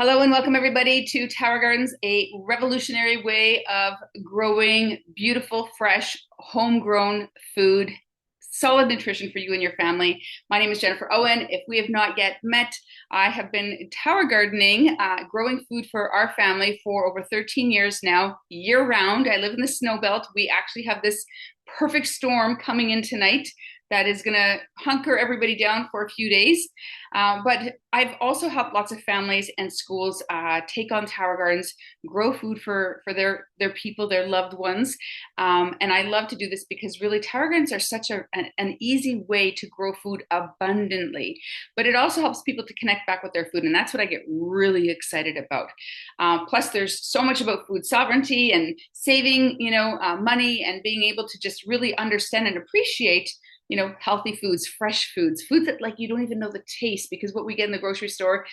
Hello and welcome everybody to Tower Gardens, a revolutionary way of growing beautiful, fresh, homegrown food, solid nutrition for you and your family. My name is Jennifer Owen. If we have not yet met, I have been tower gardening, growing food for our family for over 13 years now, year round. I live in the snow belt. We actually have this perfect storm coming in tonight that is going to hunker everybody down for a few days. But I've also helped lots of families and schools take on tower gardens, grow food for their people, their loved ones. And I love to do this because really tower gardens are such an easy way to grow food abundantly. But it also helps people to connect back with their food. And that's what I get really excited about. Plus, there's so much about food sovereignty and saving, money and being able to just really understand and appreciate healthy foods, fresh foods, foods that like you don't even know the taste because what we get in the grocery store,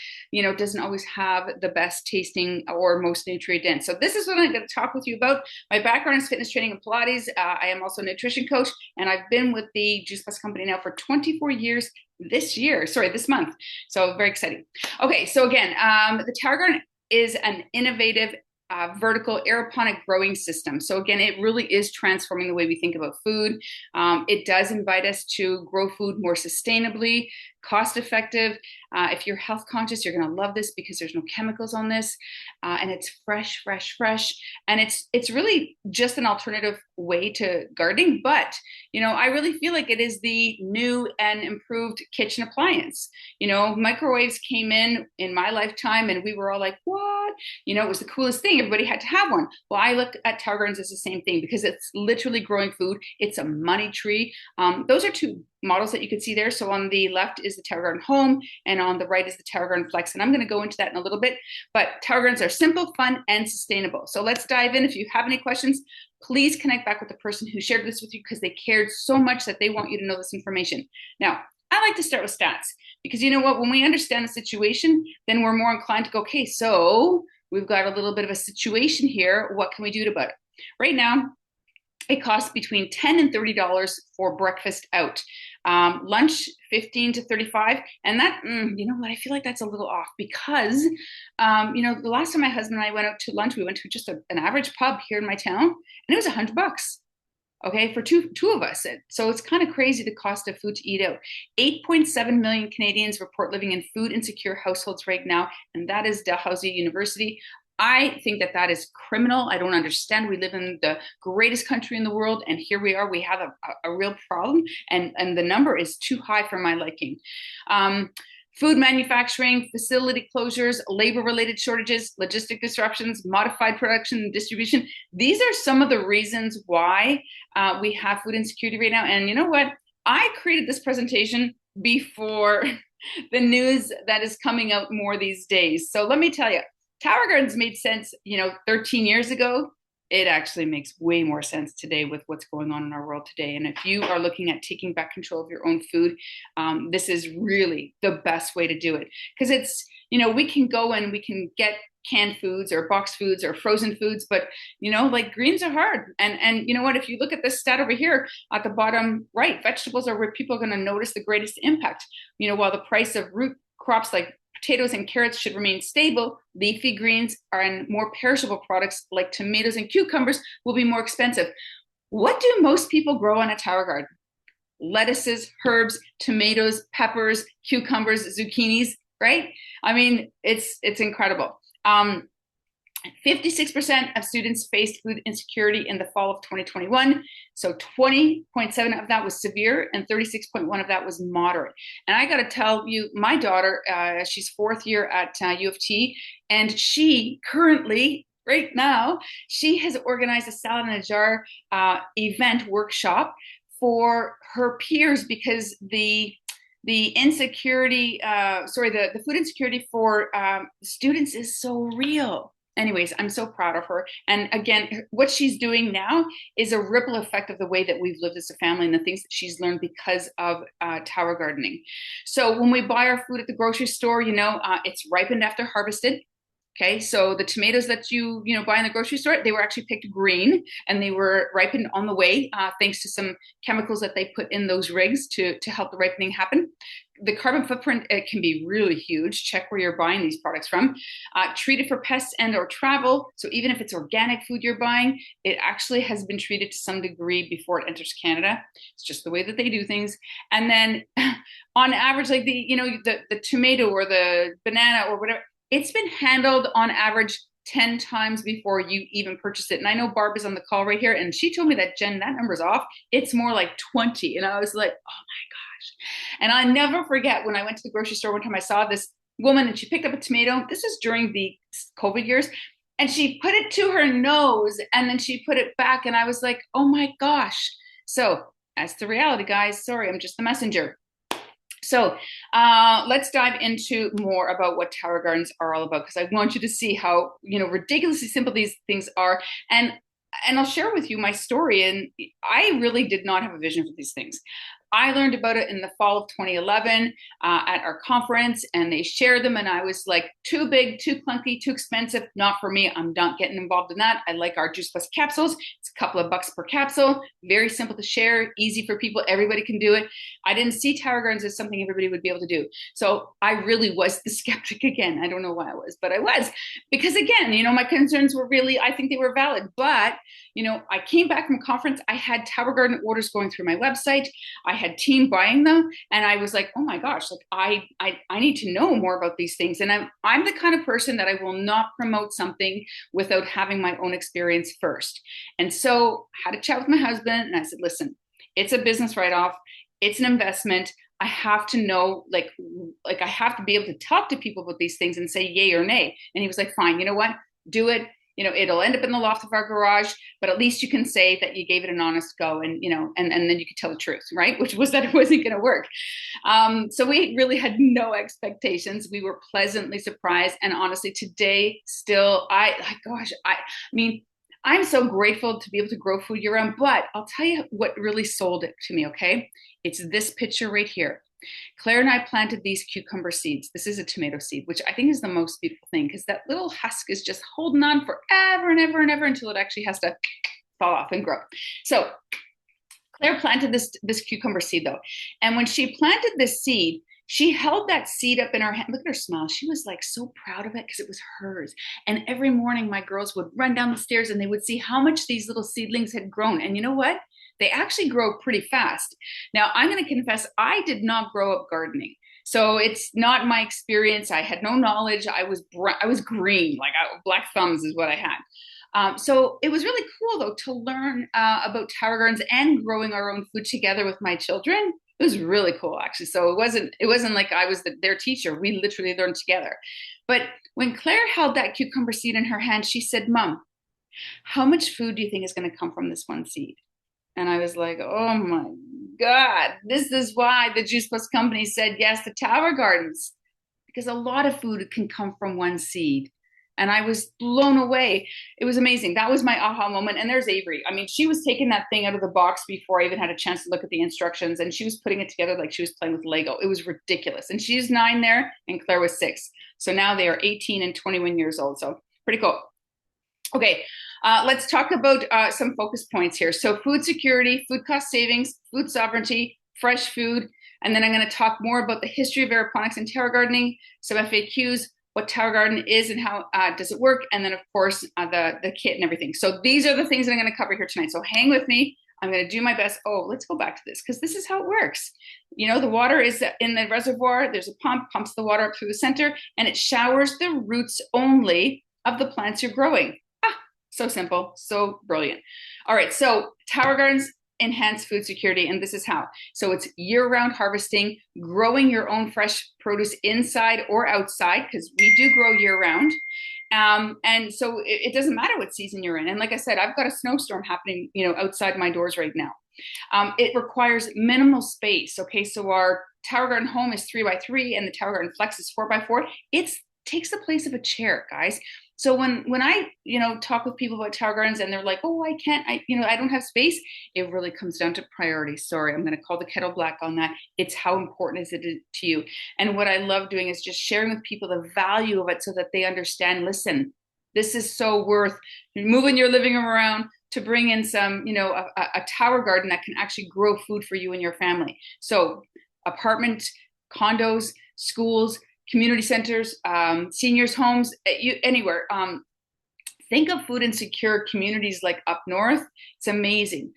doesn't always have the best tasting or most nutrient dense. So this is what I'm going to talk with you about. My background is fitness training and Pilates. I am also a nutrition coach, and I've been with the Juice Plus company now for 24 years this month. So very exciting. Okay, so again, the Tower Garden is an innovative vertical aeroponic growing system. So again, it really is transforming the way we think about food. It does invite us to grow food more sustainably, cost effective. If you're health conscious, you're going to love this because there's no chemicals on this, and it's fresh, fresh, fresh. And it's really just an alternative way to gardening. But I really feel like it is the new and improved kitchen appliance. Microwaves came in my lifetime, and we were all like, "What?" It was the coolest thing. Everybody had to have one. Well, I look at tower gardens as the same thing because it's literally growing food. It's a money tree. Those are two models that you can see there. So on the left is the Tower Garden Home, and on the right is the Tower Garden Flex. And I'm going to go into that in a little bit. But Tower Gardens are simple, fun, and sustainable. So let's dive in. If you have any questions, please connect back with the person who shared this with you because they cared so much that they want you to know this information. Now, I like to start with stats because you know what? When we understand the situation, then we're more inclined to go, okay, so we've got a little bit of a situation here. What can we do about it? Right now, it costs between $10 and $30 for breakfast out. Lunch, 15 to 35. And that, you know what, I feel like that's a little off because, the last time my husband and I went out to lunch, we went to just an average pub here in my town, and it was $100. Okay, for two of us. So it's kind of crazy the cost of food to eat out. 8.7 million Canadians report living in food insecure households right now, and that is Dalhousie University. I think that is criminal. I don't understand. We live in the greatest country in the world, and here we are. We have a real problem, and the number is too high for my liking. Food manufacturing, facility closures, labor-related shortages, logistic disruptions, modified production and distribution. These are some of the reasons why we have food insecurity right now. And you know what? I created this presentation before the news that is coming out more these days. So let me tell you, Tower Gardens made sense, 13 years ago. It actually makes way more sense today with what's going on in our world today. And if you are looking at taking back control of your own food, this is really the best way to do it. Because it's, we can go and we can get canned foods or boxed foods or frozen foods, but, like greens are hard. And you know what, if you look at this stat over here at the bottom right, vegetables are where people are going to notice the greatest impact. While the price of root crops like potatoes and carrots should remain stable, leafy greens and more perishable products like tomatoes and cucumbers will be more expensive. What do most people grow on a tower garden? Lettuces, herbs, tomatoes, peppers, cucumbers, zucchinis, right? I mean, it's incredible. 56% of students faced food insecurity in the fall of 2021. So 20.7 of that was severe and 36.1 of that was moderate. And I got to tell you, my daughter, she's fourth year at U of T, and she currently, right now, she has organized a salad in a jar event workshop for her peers because the insecurity, the food insecurity for students is so real. Anyways, I'm so proud of her. And again, what she's doing now is a ripple effect of the way that we've lived as a family and the things that she's learned because of tower gardening. So when we buy our food at the grocery store, it's ripened after harvested. Okay, so the tomatoes that you buy in the grocery store, they were actually picked green and they were ripened on the way, thanks to some chemicals that they put in those rigs to help the ripening happen. the carbon footprint, it can be really huge. Check where you're buying these products from. Treated for pests and or travel. So even if it's organic food you're buying, it actually has been treated to some degree before it enters Canada. It's just the way that they do things. And then on average, like the tomato or the banana or whatever, it's been handled on average 10 times before you even purchase it. And I know Barb is on the call right here, and she told me that, Jen, that number's off. It's more like 20. And I was like, oh my gosh. And I'll never forget when I went to the grocery store one time, I saw this woman and she picked up a tomato. This is during the COVID years. And she put it to her nose and then she put it back. And I was like, oh my gosh. So that's the reality, guys. Sorry, I'm just the messenger. So let's dive into more about what Tower Gardens are all about, because I want you to see how ridiculously simple these things are. And I'll share with you my story. And I really did not have a vision for these things. I learned about it in the fall of 2011 at our conference, and they shared them. And I was like, too big, too clunky, too expensive. Not for me. I'm not getting involved in that. I like our Juice Plus capsules. It's a couple of bucks per capsule. Very simple to share, easy for people. Everybody can do it. I didn't see Tower Gardens as something everybody would be able to do. So I really was the skeptic again. I don't know why I was, but I was. Because again, my concerns were really, I think they were valid. But, I came back from conference. I had Tower Garden orders going through my website. I had team buying them, and I was like, oh my gosh, like I need to know more about these things. And I'm the kind of person that I will not promote something without having my own experience first. And so I had a chat with my husband, and I said, listen, it's a business write-off, it's an investment. I have to know, like I have to be able to talk to people about these things and say yay or nay. And he was like, fine, you know what, do it. It'll end up in the loft of our garage, but at least you can say that you gave it an honest go, and and then you could tell the truth, right? Which was that it wasn't going to work. So we really had no expectations. We were pleasantly surprised, and honestly, today still, I mean, I'm so grateful to be able to grow food year round. But I'll tell you what really sold it to me. Okay, it's this picture right here. Claire and I planted these cucumber seeds. This is a tomato seed, which I think is the most beautiful thing, because that little husk is just holding on forever and ever and ever until it actually has to fall off and grow. So Claire planted this cucumber seed though. And when she planted this seed, she held that seed up in her hand. Look at her smile. She was like so proud of it because it was hers. And every morning my girls would run down the stairs and they would see how much these little seedlings had grown. And you know what? They actually grow pretty fast. Now, I'm going to confess, I did not grow up gardening. So it's not my experience. I had no knowledge. I was green, black thumbs is what I had. So it was really cool, though, to learn about Tower Gardens and growing our own food together with my children. It was really cool, actually. So it wasn't like I was their teacher. We literally learned together. But when Claire held that cucumber seed in her hand, she said, Mom, how much food do you think is going to come from this one seed? And I was like, oh my God, this is why the Juice Plus company said yes to Tower Gardens, because a lot of food can come from one seed. And I was blown away. It was amazing. That was my aha moment. And there's Avery. I mean, she was taking that thing out of the box before I even had a chance to look at the instructions. And she was putting it together like she was playing with Lego. It was ridiculous. And she's 9 there, and Claire was 6. So now they are 18 and 21 years old. So pretty cool. Okay, let's talk about some focus points here. So food security, food cost savings, food sovereignty, fresh food. And then I'm going to talk more about the history of aeroponics and tower gardening, some FAQs, what Tower Garden is and how does it work, and then, of course, the kit and everything. So these are the things that I'm going to cover here tonight. So hang with me. I'm going to do my best. Oh, let's go back to this, because this is how it works. The water is in the reservoir. There's a pump, pumps the water up through the center, and it showers the roots only of the plants you're growing. So simple, so brilliant. All right, so Tower Gardens enhance food security, and this is how. So it's year-round harvesting, growing your own fresh produce inside or outside, because we do grow year-round. And so it doesn't matter what season you're in. And like I said, I've got a snowstorm happening, outside my doors right now. It requires minimal space. Okay, so our Tower Garden home is 3x3, and the Tower Garden Flex is 4x4. It takes the place of a chair, guys. So when I, talk with people about Tower Gardens and they're like, oh, I don't have space. It really comes down to priorities. Sorry, I'm going to call the kettle black on that. It's how important is it to you? And what I love doing is just sharing with people the value of it so that they understand, listen, this is so worth moving your living room around to bring in some, a Tower Garden that can actually grow food for you and your family. So apartment condos, schools, community centers, seniors' homes, anywhere. Think of food insecure communities like up north. It's amazing.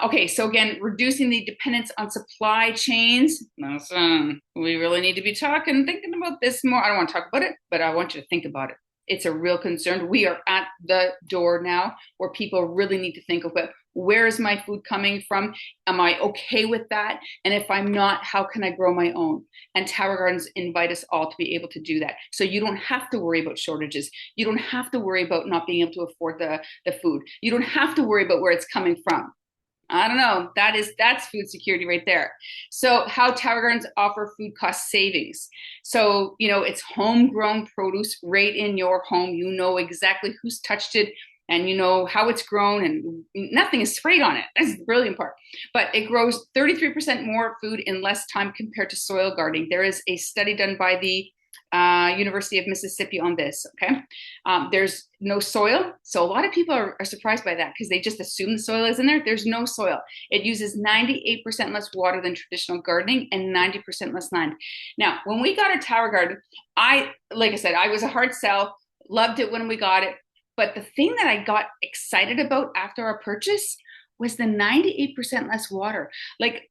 Okay, so again, reducing the dependence on supply chains. Listen, we really need to be thinking about this more. I don't want to talk about it, but I want you to think about it. It's a real concern. We are at the door now where people really need to think about, where is my food coming from? Am I okay with that? And if I'm not, how can I grow my own? And Tower Gardens invite us all to be able to do that. So you don't have to worry about shortages. You don't have to worry about not being able to afford the food. You don't have to worry about where it's coming from. I don't know. That's food security right there. So how Tower Gardens offer food cost savings. So, it's homegrown produce right in your home. You know exactly who's touched it and you know how it's grown, and nothing is sprayed on it. That's the brilliant part. But it grows 33% more food in less time compared to soil gardening. There is a study done by the University of Mississippi on this. Okay, there's no soil, so a lot of people are surprised by that because they just assume the soil is in there. There's no soil. It uses 98% less water than traditional gardening and 90% less land. Now, when we got our Tower Garden, like I said, I was a hard sell. Loved it when we got it, but the thing that I got excited about after our purchase was the 98% less water. Like,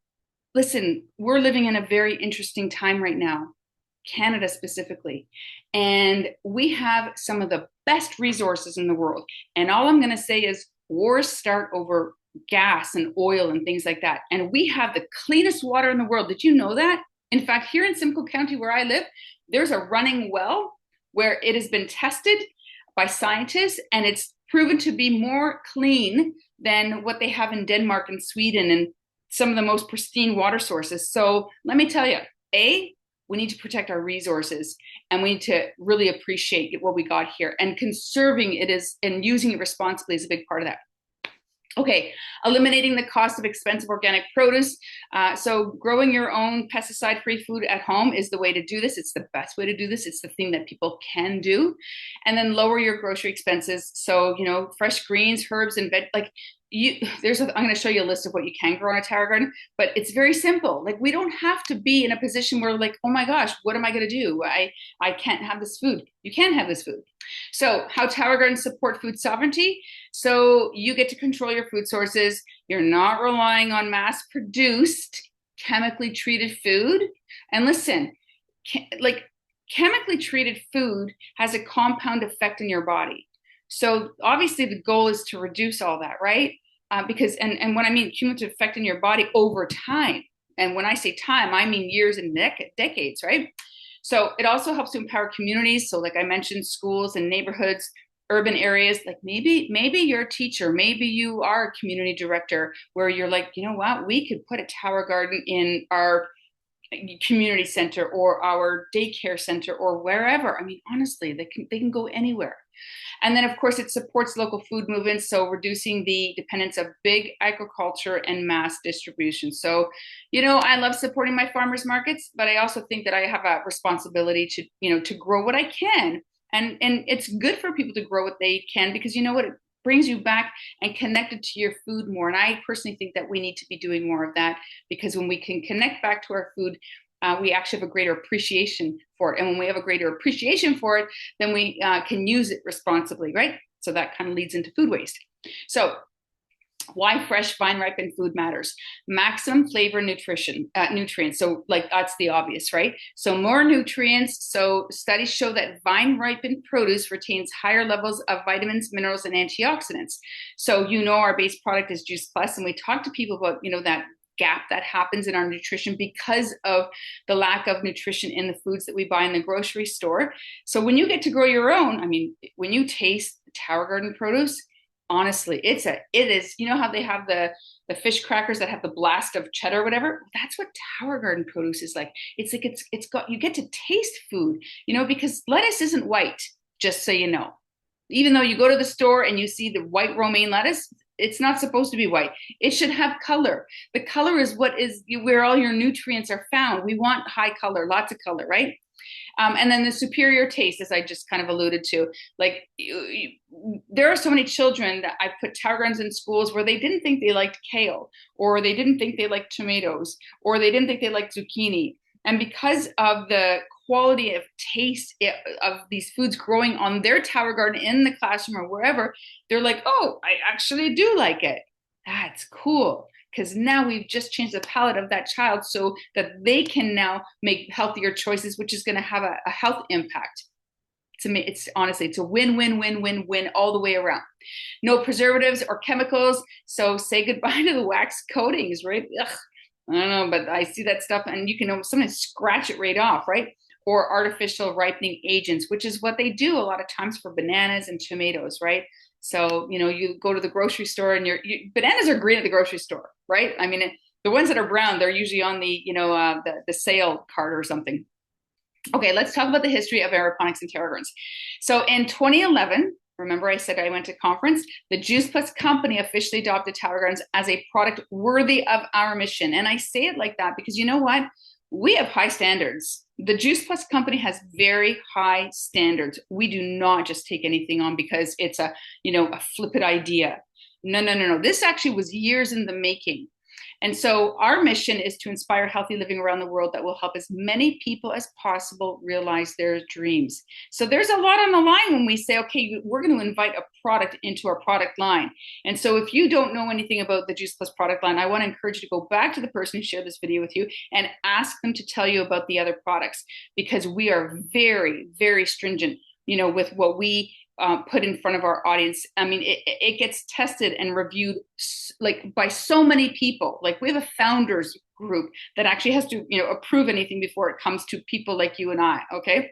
listen, we're living in a very interesting time right now. Canada specifically. And we have some of the best resources in the world. And all I'm going to say is wars start over gas and oil and things like that. And we have the cleanest water in the world. Did you know that? In fact, here in Simcoe County, where I live, there's a running well where it has been tested by scientists and it's proven to be more clean than what they have in Denmark and Sweden and some of the most pristine water sources. So let me tell you, we need to protect our resources and we need to really appreciate what we got here, and conserving it is and using it responsibly is a big part of that. Okay, eliminating the cost of expensive organic produce. So growing your own pesticide-free food at home is the way to do this. It's the best way to do this. It's the thing that people can do. And then lower your grocery expenses. So, fresh greens, herbs, and I'm going to show you a list of what you can grow in a Tower Garden, but it's very simple. Like, we don't have to be in a position where like, oh my gosh, what am I going to do? I can't have this food. You can have this food. So how Tower Gardens support food sovereignty. So you get to control your food sources. You're not relying on mass produced, chemically treated food. And listen, chemically treated food has a compound effect in your body. So obviously the goal is to reduce all that, right? Because when I mean cumulative effect in your body over time, and when I say time, I mean years and decades, right? So it also helps to empower communities. So like I mentioned, schools and neighborhoods, urban areas, like maybe you're a teacher, maybe you are a community director where you're like, you know what, we could put a Tower Garden in our community center or our daycare center or wherever. I mean, honestly, they can go anywhere. And then, of course, it supports local food movements, so reducing the dependence of big agriculture and mass distribution. So, I love supporting my farmers markets, but I also think that I have a responsibility to grow what I can. And it's good for people to grow what they can, because you know what? It brings you back and connected to your food more. And I personally think that we need to be doing more of that, because when we can connect back to our food, we actually have a greater appreciation for it. And when we have a greater appreciation for it, then we can use it responsibly, right? So that kind of leads into food waste. So why fresh vine ripened food matters. Maximum flavor nutrients. So like that's the obvious, right? So more nutrients. So studies show that vine ripened produce retains higher levels of vitamins, minerals, and antioxidants. So our base product is Juice Plus, and we talk to people about that gap that happens in our nutrition because of the lack of nutrition in the foods that we buy in the grocery store. So when you get to grow your own, I mean, when you taste Tower Garden produce, honestly, it is, how they have the fish crackers that have the blast of cheddar or whatever? That's what Tower Garden produce is like. It's like, you get to taste food, because lettuce isn't white, just so you know. Even though you go to the store and you see the white romaine lettuce, it's not supposed to be white. It should have color. The color is where all your nutrients are found. We want high color, lots of color, right? And then the superior taste, as I just kind of alluded to, like there are so many children that I put Tower Gardens in schools where they didn't think they liked kale, or they didn't think they liked tomatoes, or they didn't think they liked zucchini. And because of the quality of taste of these foods growing on their tower garden in the classroom or wherever, they're like, oh, I actually do like it. That's cool. Because now we've just changed the palate of that child so that they can now make healthier choices, which is going to have a health impact. To me, it's honestly, it's a win, win, win, win, win all the way around. No preservatives or chemicals. So say goodbye to the wax coatings, right? Ugh, I don't know, but I see that stuff and you can sometimes scratch it right off, right? Or artificial ripening agents, which is what they do a lot of times for bananas and tomatoes, right? So, you go to the grocery store and bananas are green at the grocery store, right? I mean, the ones that are brown, they're usually on the sale cart or something. Okay, let's talk about the history of aeroponics and terra gardens. So in 2011, remember I said I went to conference, the Juice Plus company officially adopted tower gardens as a product worthy of our mission. And I say it like that because you know what? We have high standards. The Juice Plus company has very high standards. We do not just take anything on because it's a flippant idea. No, no, no, no. This actually was years in the making. And so our mission is to inspire healthy living around the world that will help as many people as possible realize their dreams. So there's a lot on the line when we say, okay, we're going to invite a product into our product line. And so if you don't know anything about the Juice Plus product line, I want to encourage you to go back to the person who shared this video with you and ask them to tell you about the other products, because we are very, very stringent, with what we put in front of our audience. I mean, it gets tested and reviewed like by so many people. Like we have a founders group that actually has to, approve anything before it comes to people like you and I. Okay.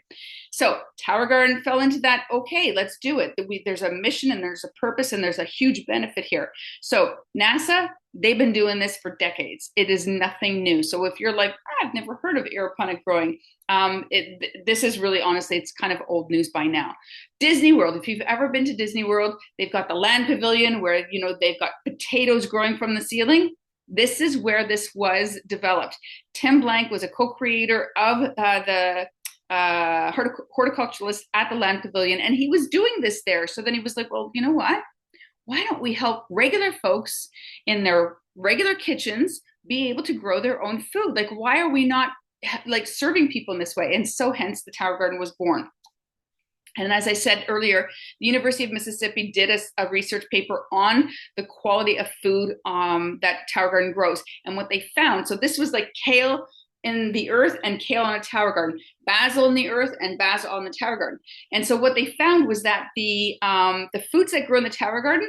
So Tower Garden fell into that. Okay, let's do it. There's a mission and there's a purpose and there's a huge benefit here. So NASA, they've been doing this for decades. It is nothing new. So if you're like, I've never heard of aeroponic growing, this is really, honestly, it's kind of old news by now. Disney World, if you've ever been to Disney World, they've got the land pavilion where, they've got potatoes growing from the ceiling. This is where this was developed. Tim Blank was a co-creator of the horticulturalist at the land pavilion, and he was doing this there. So then he was like, well, you know what? Why don't we help regular folks in their regular kitchens be able to grow their own food? Like, why are we not like serving people in this way? And so hence the Tower Garden was born. And as I said earlier, the University of Mississippi did a research paper on the quality of food that Tower Garden grows. And what they found, so this was like kale in the earth and kale on a Tower Garden, basil in the earth and basil on the Tower Garden. And so what they found was that the foods that grow in the Tower Garden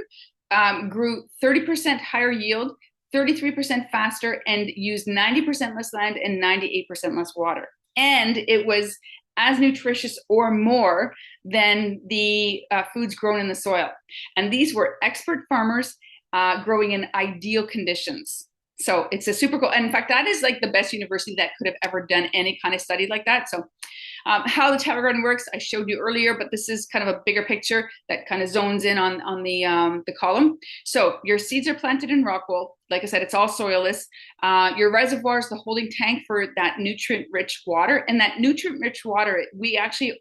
grew 30% higher yield, 33% faster, and used 90% less land and 98% less water. And it was as nutritious or more than the foods grown in the soil. And these were expert farmers growing in ideal conditions. So it's a super cool. And in fact, that is like the best university that could have ever done any kind of study like that. So how the Tower Garden works, I showed you earlier, but this is kind of a bigger picture that kind of zones in on the column. So your seeds are planted in rock wool. Like I said, it's all soilless. Your reservoir is the holding tank for that nutrient-rich water. And that nutrient-rich water, we actually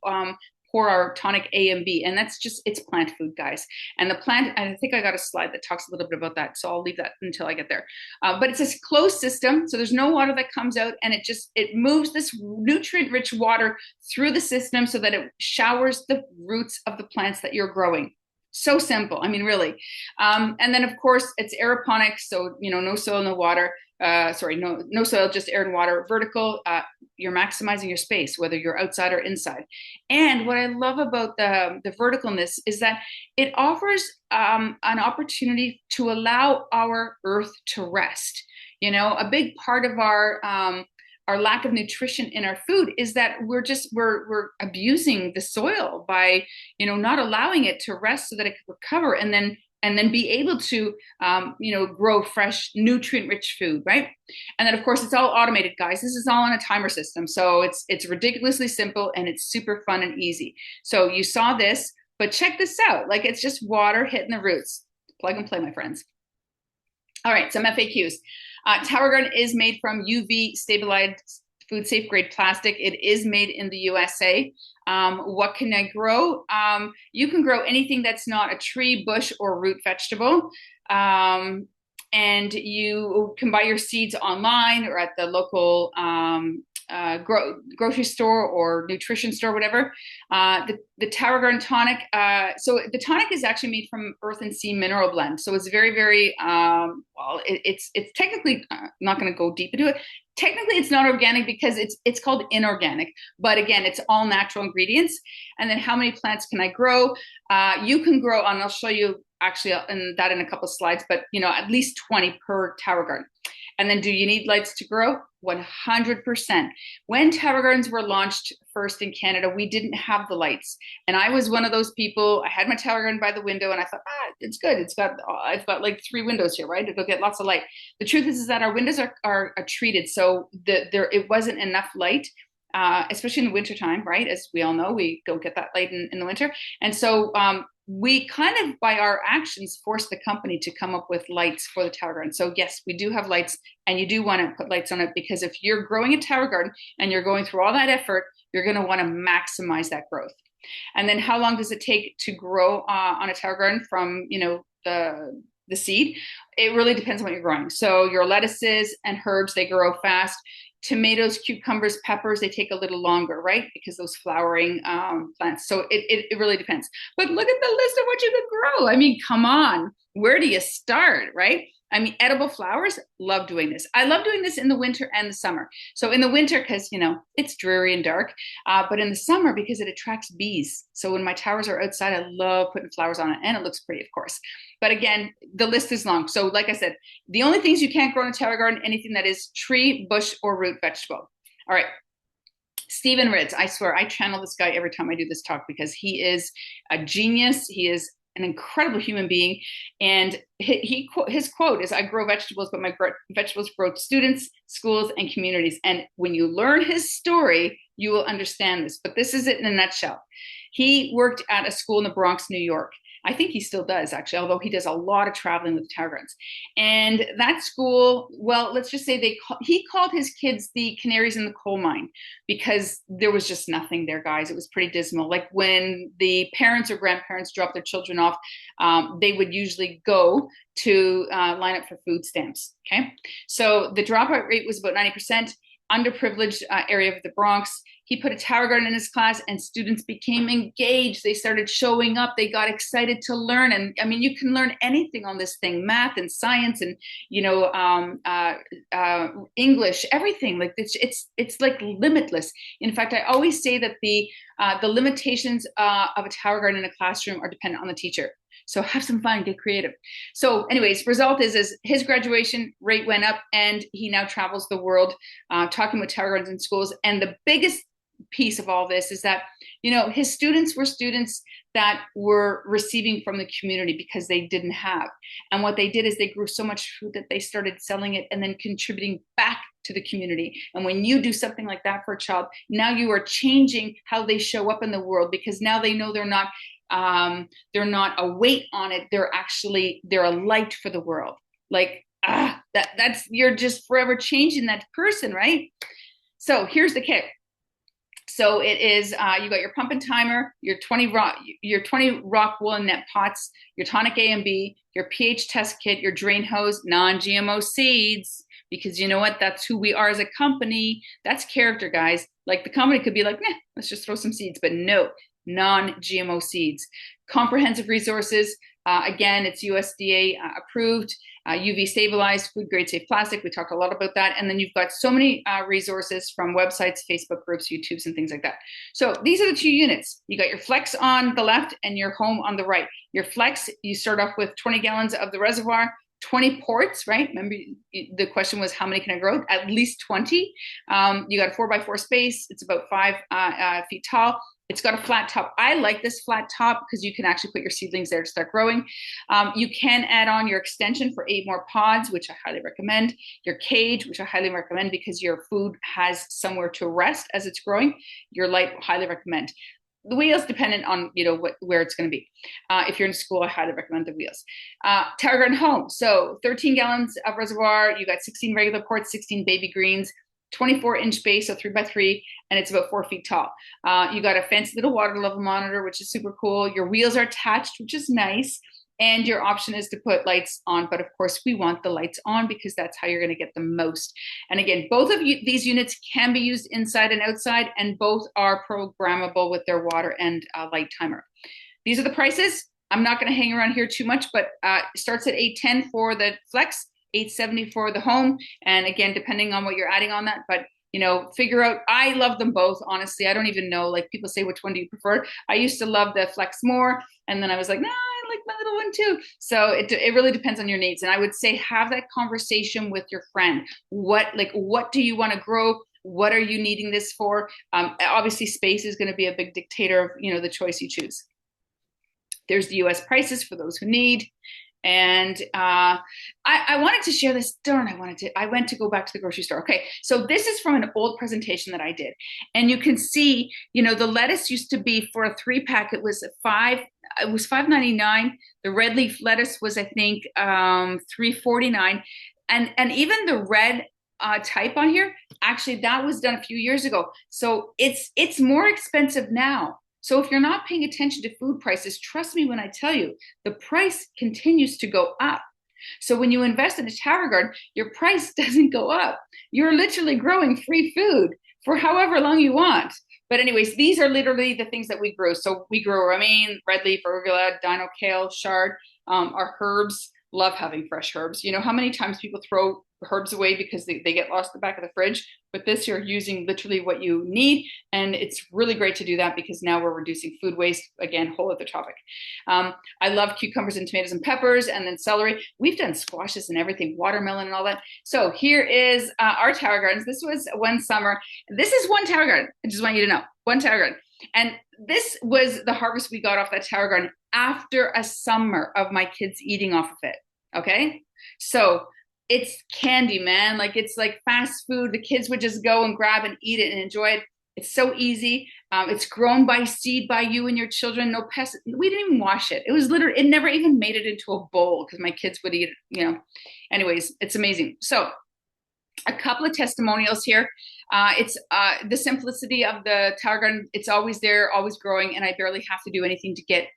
pour our tonic A and B, and that's just, it's plant food, guys. And the plant, I think I got a slide that talks a little bit about that, so I'll leave that until I get there. But it's a closed system, so there's no water that comes out, and it moves this nutrient-rich water through the system so that it showers the roots of the plants that you're growing. So simple. I mean, really. And then, of course, it's aeroponics, so, no soil, no water. No soil, just air and water. Vertical, you're maximizing your space, whether you're outside or inside. And what I love about the verticalness is that it offers an opportunity to allow our earth to rest. A big part of our lack of nutrition in our food is that we're abusing the soil by not allowing it to rest so that it can recover and then be able to grow fresh nutrient rich food, right? And then of course it's all automated, guys. This is all on a timer system, so it's ridiculously simple and it's super fun and easy. So you saw this, but check this out. Like, it's just water hitting the roots. Plug and play, my friends. All right, some FAQs. Tower Garden is made from UV stabilized food safe grade plastic. It is made in the USA. What can I grow? You can grow anything that's not a tree, bush, or root vegetable. And you can buy your seeds online or at the local grocery store or nutrition store, whatever. The Tower Garden tonic. So the tonic is actually made from earth and sea mineral blend. So it's very, very well. It's technically not going to go deep into it. Technically, it's not organic because it's called inorganic. But again, it's all natural ingredients. And then how many plants can I grow? You can grow, and I'll show you actually in a couple of slides. But at least 20 per Tower Garden. And then do you need lights to grow? 100%. When Tower Gardens were launched first in Canada, we didn't have the lights. And I was one of those people. I had my Tower Garden by the window and I thought, it's good. I've got like 3 windows here, right? It'll get lots of light. The truth is that our windows are treated. So it wasn't enough light. Especially in the wintertime, right? As we all know, we don't get that light in the winter. And so we kind of, by our actions, forced the company to come up with lights for the Tower Garden. So yes, we do have lights, and you do want to put lights on it, because if you're growing a Tower Garden and you're going through all that effort, you're going to want to maximize that growth. And then how long does it take to grow on a Tower Garden from, the seed? It really depends on what you're growing. So your lettuces and herbs, they grow fast. Tomatoes, cucumbers, peppers, they take a little longer, right? Because those flowering plants. So it really depends. But look at the list of what you could grow. I mean, come on. Where do you start, right? I mean, edible flowers, love doing this. I love doing this in the winter and the summer. So in the winter, because, it's dreary and dark, but in the summer, because it attracts bees. So when my towers are outside, I love putting flowers on it, and it looks pretty, of course. But again, the list is long. So like I said, the only things you can't grow in a Tower Garden, anything that is tree, bush, or root vegetable. All right. Stephen Ritz, I swear, I channel this guy every time I do this talk, because he is a genius. He is an incredible human being. And his quote is, I grow vegetables, but my vegetables grow students, schools, and communities. And when you learn his story, you will understand this. But this is it in a nutshell. He worked at a school in the Bronx, New York. I think he still does, actually, although he does a lot of traveling with the Tower Gardens. And that school, well, let's just say he called his kids the canaries in the coal mine, because there was just nothing there, guys. It was pretty dismal. Like when the parents or grandparents dropped their children off, they would usually go to line up for food stamps. Okay. So the dropout rate was about 90%. Underprivileged area of the Bronx. He put a Tower Garden in his class, and students became engaged. They started showing up. They got excited to learn. And I mean, you can learn anything on this thing, math and science and, English, everything. Like it's like limitless. In fact, I always say that the limitations of a Tower Garden in a classroom are dependent on the teacher. So have some fun, get creative. So anyways, result is his graduation rate went up, and he now travels the world talking with Tower Gardens in schools. And the biggest piece of all this is that, his students were students that were receiving from the community because they didn't have. And what they did is they grew so much food that they started selling it and then contributing back to the community. And when you do something like that for a child, now you are changing how they show up in the world, because now they know they're not a weight on it. They're a light for the world. Like, that's, you're just forever changing that person, right? So here's the kick. So it is, you got your pump and timer, your 20 rock wool and net pots, your tonic A and B, your pH test kit, your drain hose, non-GMO seeds, because you know what? That's who we are as a company. That's character, guys. Like the company could be like, let's just throw some seeds, but no, non-GMO seeds. Comprehensive resources. Again, it's USDA approved, UV stabilized, food grade safe plastic. We talked a lot about that. And then you've got so many resources from websites, Facebook groups, YouTubes, and things like that. So these are the 2 units. You got your Flex on the left and your Home on the right. Your Flex, you start off with 20 gallons of the reservoir, 20 ports, right? Remember, the question was, how many can I grow? At least 20. You got a 4x4 space. It's about 5 feet tall. It's got a flat top. I like this flat top because you can actually put your seedlings there to start growing. You can add on your extension for 8 more pods, which I highly recommend. Your cage, which I highly recommend because your food has somewhere to rest as it's growing. Your light, highly recommend. The wheels dependent on where it's going to be. If you're in school, I highly recommend the wheels. Tower Garden Home. So 13 gallons of reservoir. You got 16 regular ports, 16 baby greens, 24-inch base, so 3x3, and it's about 4 feet tall. You got a fancy little water level monitor, which is super cool. Your wheels are attached, which is nice. And your option is to put lights on, but of course we want the lights on because that's how you're going to get the most. And again, both of these units can be used inside and outside, and both are programmable with their water and light timer. These are the prices. I'm not going to hang around here too much, but it starts at $810 for the Flex, $870 for the Home, and again, depending on what you're adding on that, but figure out. I love them both, honestly. I don't even know, like, people say, which one do you prefer? I used to love the Flex more, and then I was like, nah, I like my little one too. So it really depends on your needs. And I would say have that conversation with your friend. What do you want to grow? What are you needing this for? Obviously, space is going to be a big dictator of the choice you choose. There's the US prices for those who need. And I wanted to share this. I went to go back to the grocery store. Okay, so this is from an old presentation that I did. And you can see, the lettuce used to be, for a 3-pack, it was $5.99. The red leaf lettuce was, I think, $3.49. And even the red type on here, actually, that was done a few years ago. So it's more expensive now. So if you're not paying attention to food prices, trust me when I tell you, the price continues to go up. So when you invest in a Tower Garden, your price doesn't go up. You're literally growing free food for however long you want. But anyways, these are literally the things that we grow. So we grow romaine, red leaf, arugula, dino kale, chard, our herbs. Love having fresh herbs. You know how many times people throw herbs away because they get lost in the back of the fridge? But this, you're using literally what you need. And it's really great to do that because now we're reducing food waste. Again, whole other topic. I love cucumbers and tomatoes and peppers, and then celery. We've done squashes and everything, watermelon and all that. So here is our Tower Gardens. This was one summer. This is one Tower Garden. I just want you to know, one Tower Garden. And this was the harvest we got off that Tower Garden after a summer of my kids eating off of it. Okay. So it's candy, man. Like, it's like fast food. The kids would just go and grab and eat it and enjoy it. It's so easy. It's grown by seed by you and your children. No pests. We didn't even wash it. It was literally, it never even made it into a bowl because my kids would eat it, Anyways, it's amazing. So a couple of testimonials here. It's the simplicity of the Tower Garden. It's always there, always growing, and I barely have to do anything to get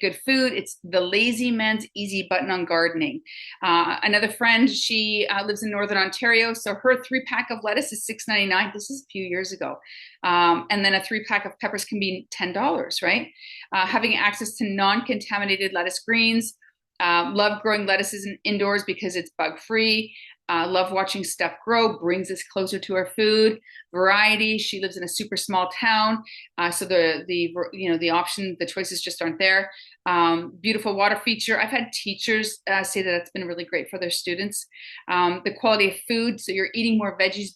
good food. It's the lazy man's easy button on gardening. Another friend, she lives in Northern Ontario, so her 3-pack of lettuce is $6.99. This is a few years ago. And then a 3-pack of peppers can be $10, right? Having access to non-contaminated lettuce greens. Love growing lettuces indoors because it's bug-free. Love watching stuff grow, brings us closer to our food. Variety. She lives in a super small town, so the option, the choices just aren't there. Beautiful water feature. I've had teachers say that that's been really great for their students. The quality of food. So you're eating more veggies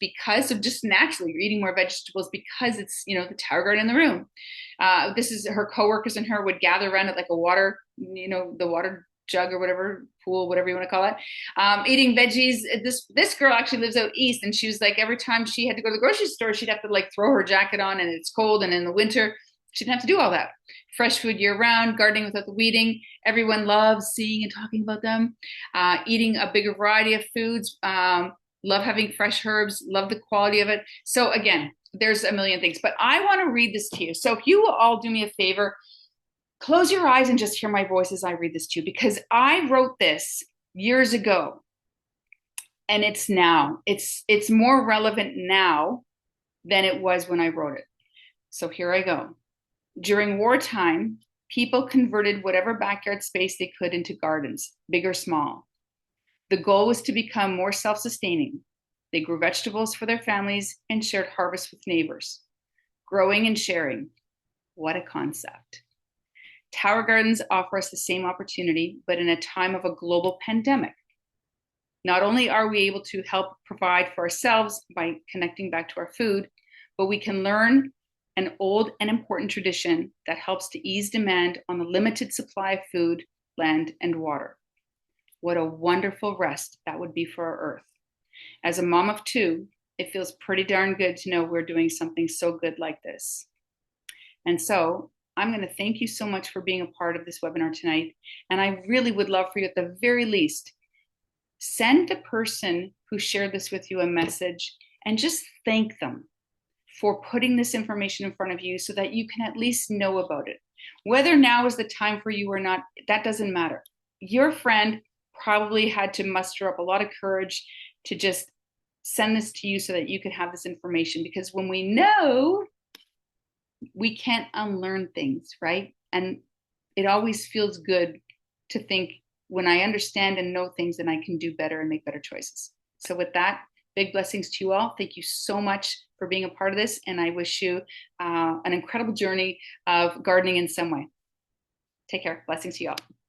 just naturally, you're eating more vegetables because it's the Tower Garden in the room. This is her coworkers and her would gather around it like a water, the water jug or whatever, pool, whatever you want to call it, eating veggies. This girl actually lives out east, and she was like, every time she had to go to the grocery store, she'd have to like throw her jacket on, and it's cold, and in the winter she didn't have to do all that. Fresh food year round, gardening without the weeding. Everyone loves seeing and talking about them. Eating a bigger variety of foods. Love having fresh herbs. Love the quality of it. So again, there's a million things, but I want to read this to you. So if you will all do me a favor, close your eyes and just hear my voice as I read this to you, because I wrote this years ago, and it's now. It's more relevant now than it was when I wrote it. So here I go. During wartime, people converted whatever backyard space they could into gardens, big or small. The goal was to become more self-sustaining. They grew vegetables for their families and shared harvests with neighbors. Growing and sharing. What a concept. Tower Gardens offer us the same opportunity, but in a time of a global pandemic. Not only are we able to help provide for ourselves by connecting back to our food, but we can learn an old and important tradition that helps to ease demand on the limited supply of food, land, and water. What a wonderful rest that would be for our earth. As a mom of 2, it feels pretty darn good to know we're doing something so good like this. And so I'm going to thank you so much for being a part of this webinar tonight. And I really would love for you, at the very least, send the person who shared this with you a message and just thank them for putting this information in front of you so that you can at least know about it. Whether now is the time for you or not, that doesn't matter. Your friend probably had to muster up a lot of courage to just send this to you so that you could have this information, because when we know, we can't unlearn things, right? And it always feels good to think, when I understand and know things, then I can do better and make better choices. So with that, big blessings to you all. Thank you so much for being a part of this. And I wish you an incredible journey of gardening in some way. Take care. Blessings to you all.